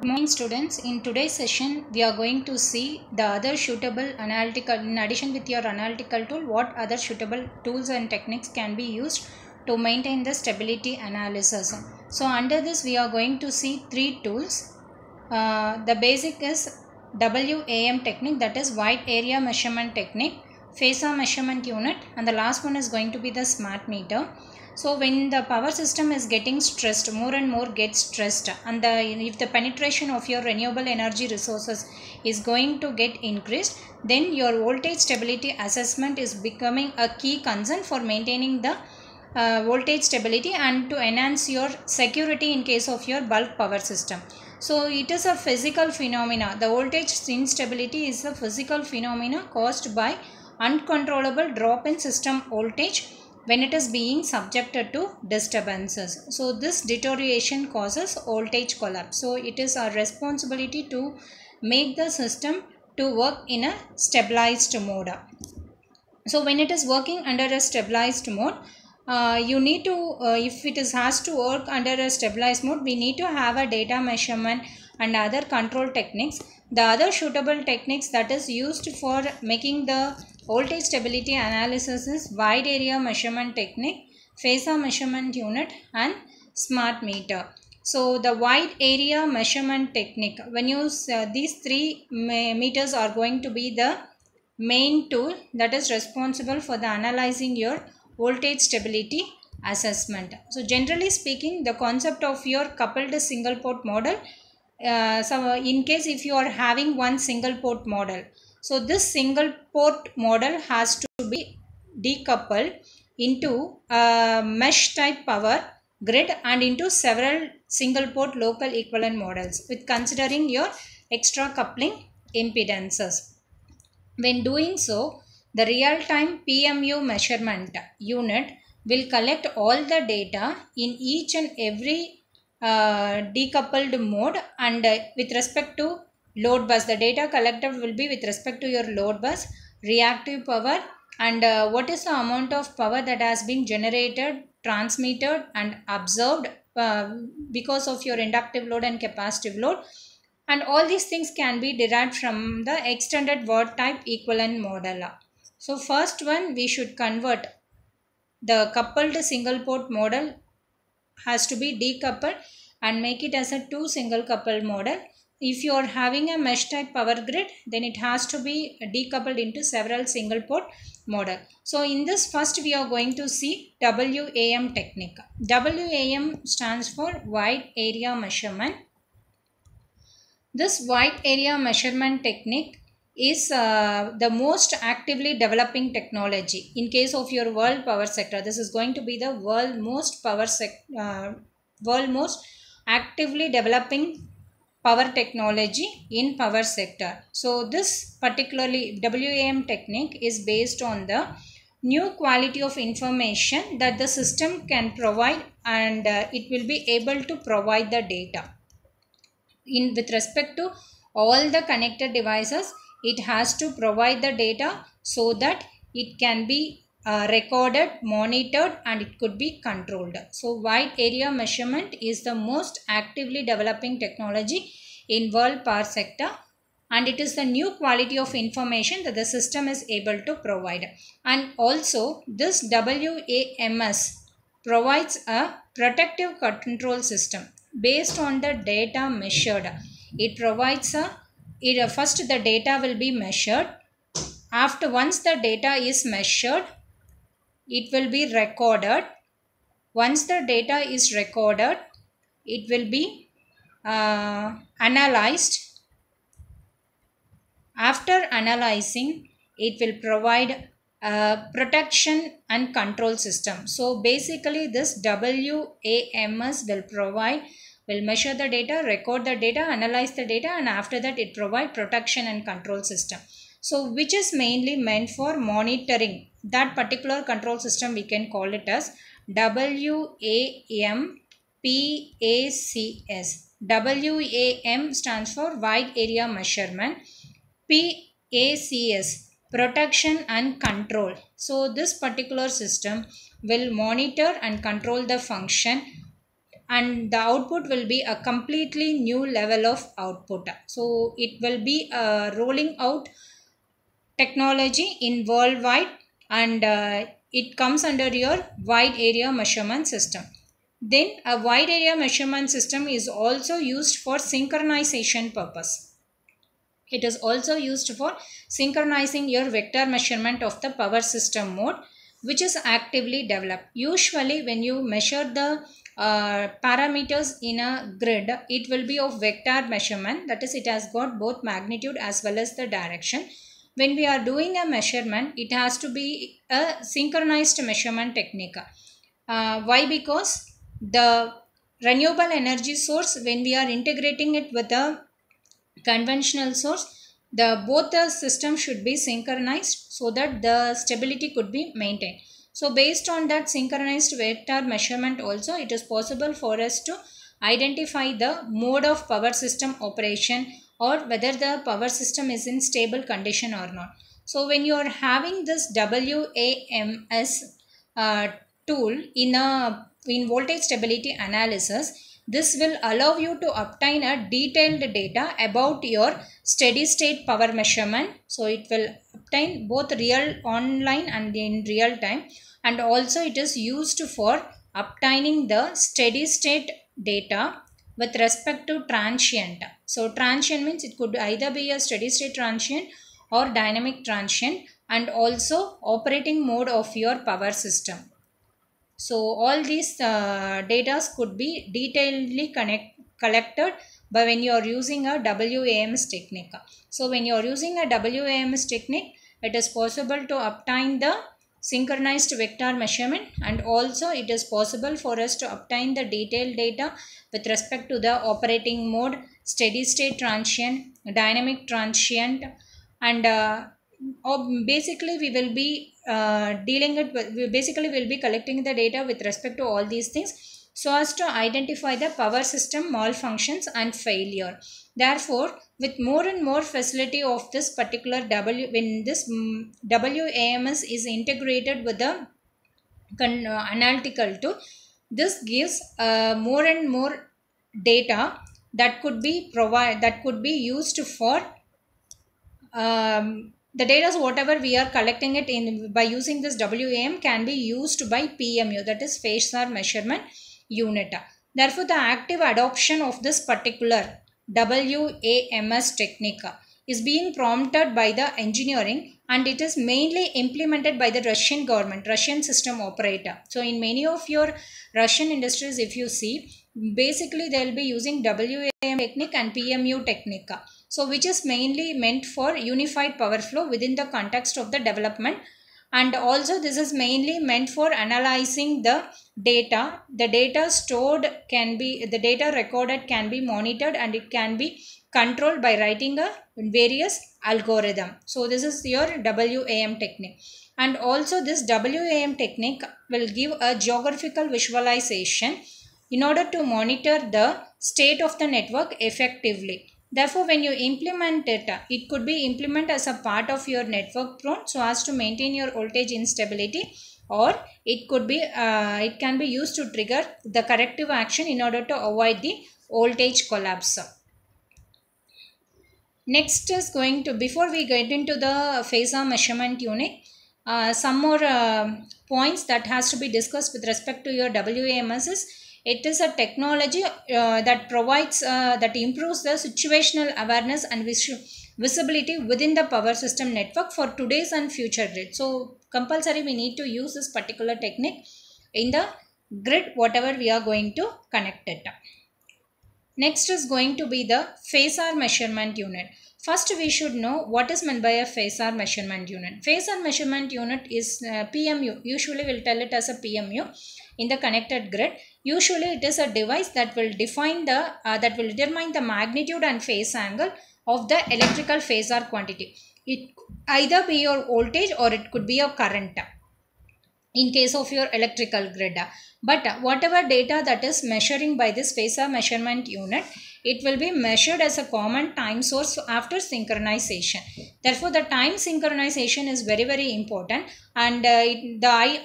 Good morning students. In today's session we are going to see the other suitable analytical, in addition with your analytical tool, what other suitable tools and techniques can be used to maintain the stability analysis. So under this we are going to see three tools. The basic is WAM technique, that is wide area measurement technique, phasor measurement unit, and the last one is going to be the smart meter. So when the power system is getting stressed, more and more gets stressed, and if the penetration of your renewable energy resources is going to get increased, then your voltage stability assessment is becoming a key concern for maintaining the voltage stability and to enhance your security in case of your bulk power system. So it is a physical phenomena. The voltage instability is a physical phenomena caused by uncontrollable drop in system voltage when it is being subjected to disturbances. So this deterioration causes voltage collapse. So it is our responsibility to make the system to work in a stabilized mode. So when it is working under a stabilized mode, you need to, if it has to work under a stabilized mode, we need to have a data measurement and other control techniques. The other suitable techniques that is used for making the voltage stability analysis is wide area measurement technique, phasor measurement unit, and smart meter. So the wide area measurement technique, when you these three meters are going to be the main tool that is responsible for the analyzing your voltage stability assessment. So generally speaking, the concept of your coupled single port model, so in case if you are having one single port model, so this single port model has to be decoupled into a mesh type power grid and into several single port local equivalent models with considering your extra coupling impedances. When doing so, the real-time PMU measurement unit will collect all the data in each and every decoupled mode, and with respect to load bus, the data collected will be with respect to your load bus, reactive power, and what is the amount of power that has been generated, transmitted, and absorbed because of your inductive load and capacitive load. And all these things can be derived from the extended word type equivalent model. So first one, we should convert the coupled single port model has to be decoupled and make it as a two single coupled model. If you are having a mesh type power grid, then it has to be decoupled into several single port model. So in this, first we are going to see WAM technique. WAM stands for wide area measurement. This wide area measurement technique is the most actively developing technology in case of your world power sector. This is going to be the world most actively developing power technology in power sector. So this particularly WAM technique is based on the new quality of information that the system can provide, and it will be able to provide the data. With respect to all the connected devices, it has to provide the data so that it can be recorded, monitored, and it could be controlled. So wide area measurement is the most actively developing technology in world power sector, and it is the new quality of information that the system is able to provide. And also this WAMS provides a protective control system based on the data measured. It provides first the data will be measured. After once the data is measured, it will be recorded. Once the data is recorded, it will be analyzed. After analyzing, it will provide a protection and control system. So basically this WAMS will measure the data, record the data, analyze the data, and after that it provide protection and control system. So which is mainly meant for monitoring. That particular control system we can call it as WAMPACS. WAM stands for wide area measurement. PACS, protection and control. So this particular system will monitor and control the function and the output will be a completely new level of output. So it will be a rolling out technology in worldwide, and it comes under your wide area measurement system. Then a wide area measurement system is also used for synchronization purpose. It is also used for synchronizing your vector measurement of the power system mode, which is actively developed. Usually when you measure the parameters in a grid, it will be of vector measurement, that is, it has got both magnitude as well as the direction. When we are doing a measurement, it has to be a synchronized measurement technique. Why? Because the renewable energy source, when we are integrating it with a conventional source, both the system should be synchronized so that the stability could be maintained. So based on that synchronized vector measurement also, it is possible for us to identify the mode of power system operation, or whether the power system is in stable condition or not. So when you are having this WAMS tool in voltage stability analysis, this will allow you to obtain a detailed data about your steady state power measurement. So it will obtain both real online and in real time, and also it is used for obtaining the steady state data with respect to transient. So transient means it could either be a steady state transient or dynamic transient, and also operating mode of your power system. So all these data could be detailedly collected by when you are using a WAMS technique. So when you are using a WAMS technique, it is possible to obtain the synchronized vector measurement, and also it is possible for us to obtain the detailed data with respect to the operating mode, steady state transient, dynamic transient, and basically we will be we will be collecting the data with respect to all these things, so as to identify the power system malfunctions and failure. Therefore, with more and more facility of this particular when this WAMS is integrated with the analytical tool, this gives more and more data that could be used for the data, whatever we are collecting it in by using this WAM, can be used by PMU, that is phasor measurement unit. Therefore, the active adoption of this particular WAMS technique is being prompted by the engineering, and it is mainly implemented by the Russian government, Russian system operator. So in many of your Russian industries, if you see, basically they will be using WAM technique and PMU technique. So which is mainly meant for unified power flow within the context of the development, and also this is mainly meant for analyzing the data. The data the data recorded can be monitored, and it can be controlled by writing a various algorithm. So this is your WAM technique. And also this WAM technique will give a geographical visualization in order to monitor the state of the network effectively. Therefore, when you implement it, it could be implemented as a part of your network prone, so as to maintain your voltage instability, or it could be it can be used to trigger the corrective action in order to avoid the voltage collapse. Next is going to, before we get into the phasor measurement unit, some more points that has to be discussed with respect to your WAMS is, it is a technology that provides, that improves the situational awareness and visibility within the power system network for today's and future grid. So compulsory we need to use this particular technique in the grid, whatever we are going to connect it. Next is going to be the phasor measurement unit. First, we should know what is meant by a phasor measurement unit. Phasor measurement unit is PMU. Usually we'll tell it as a PMU in the connected grid. Usually it is a device that will determine the magnitude and phase angle of the electrical phasor quantity. It either be your voltage or it could be your current in case of your electrical grid. But whatever data that is measuring by this phasor measurement unit, it will be measured as a common time source after synchronization. Therefore, the time synchronization is very, very important, and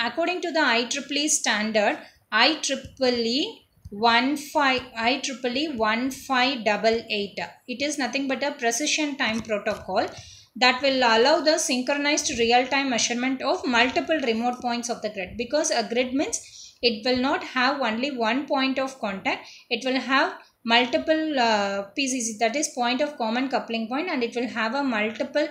according to the IEEE standard, IEEE IEEE 1588. It is nothing but a precision time protocol that will allow the synchronized real-time measurement of multiple remote points of the grid, because a grid means it will not have only one point of contact, it will have multiple PCC, that is point of common coupling point, and it will have a multiple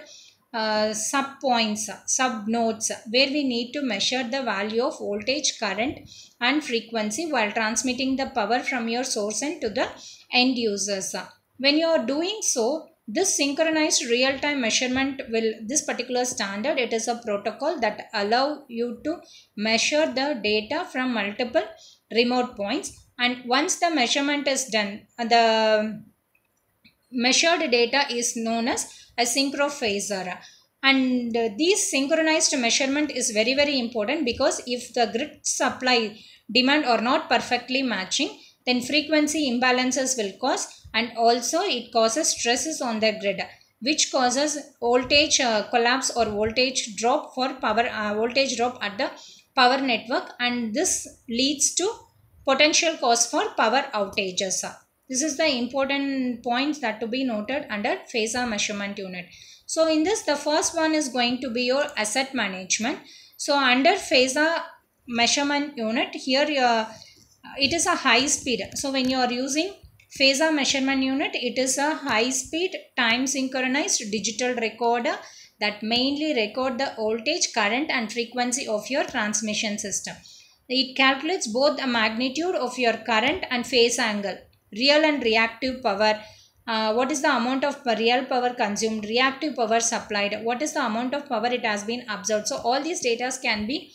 sub points, sub nodes, where we need to measure the value of voltage, current and frequency while transmitting the power from your source end to the end users. When you are doing so, this synchronized real-time measurement will, this particular standard, it is a protocol that allow you to measure the data from multiple remote points, and once the measurement is done, the measured data is known as a synchrophasor. And this synchronized measurement is very important, because if the grid supply demand are not perfectly matching, then frequency imbalances will cause, and also it causes stresses on the grid, which causes voltage collapse or voltage drop for power, voltage drop at the power network, and this leads to potential cause for power outages. This is the important points that to be noted under phasor measurement unit. So in this, the first one is going to be your asset management. So under phasor measurement unit, here it is a high speed. So when you are using phasor measurement unit, it is a high speed time synchronized digital recorder that mainly record the voltage, current and frequency of your transmission system. It calculates both the magnitude of your current and phase angle, real and reactive power, what is the amount of real power consumed, reactive power supplied, what is the amount of power it has been absorbed. So all these data can be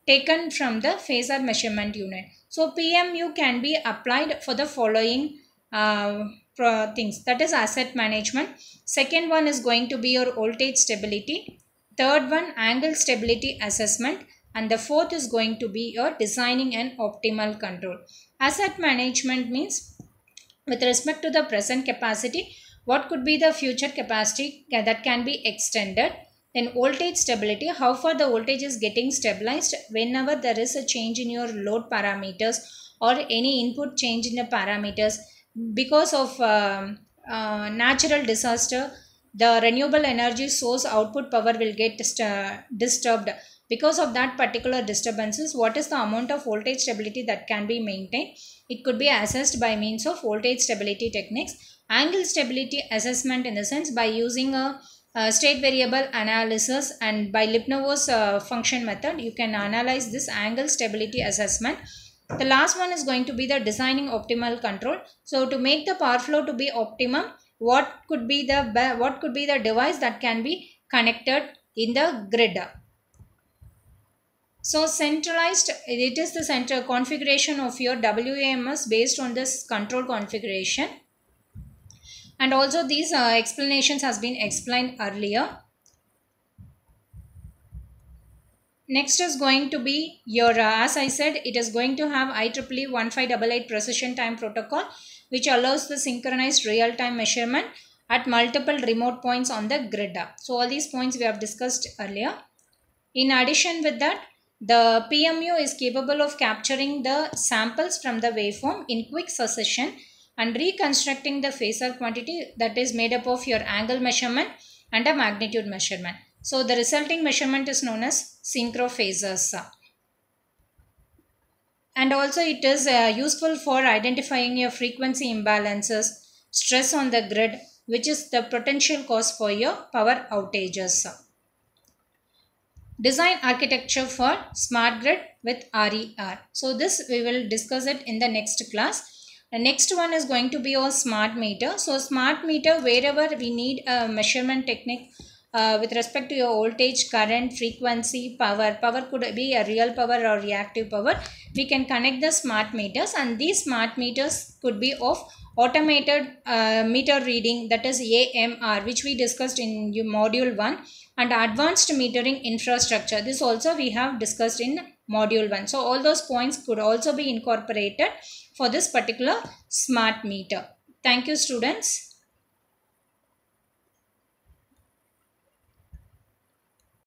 taken from the phasor measurement unit. So PMU can be applied for the following things, that is asset management. Second one is going to be your voltage stability. Third one, angle stability assessment. And the fourth is going to be your designing an optimal control. Asset management means with respect to the present capacity, what could be the future capacity that can be extended. Then voltage stability, how far the voltage is getting stabilized whenever there is a change in your load parameters or any input change in the parameters. Because of natural disaster, the renewable energy source output power will get disturbed. Because of that particular disturbances, what is the amount of voltage stability that can be maintained? It could be assessed by means of voltage stability techniques. Angle stability assessment, in the sense by using a state variable analysis, and by Lipnow's function method, you can analyze this angle stability assessment. The last one is going to be the designing optimal control. So to make the power flow to be optimum, what could be the device that can be connected in the grid? So centralized, it is the center configuration of your WAMS based on this control configuration. And also these explanations has been explained earlier. Next is going to be your, as I said, it is going to have IEEE 1588 precision time protocol, which allows the synchronized real-time measurement at multiple remote points on the grid. So all these points we have discussed earlier. In addition with that, the PMU is capable of capturing the samples from the waveform in quick succession and reconstructing the phasor quantity that is made up of your angle measurement and a magnitude measurement. So the resulting measurement is known as synchrophasors. And also it is useful for identifying your frequency imbalances, stress on the grid, which is the potential cause for your power outages. Design architecture for smart grid with RER. So this we will discuss it in the next class. The next one is going to be our smart meter. So smart meter, wherever we need a measurement technique with respect to your voltage, current, frequency, power. Power could be a real power or reactive power. We can connect the smart meters, and these smart meters could be of automated meter reading, that is AMR, which we discussed in module 1, and advanced metering infrastructure. This also we have discussed in module 1. So all those points could also be incorporated for this particular smart meter. Thank you, students.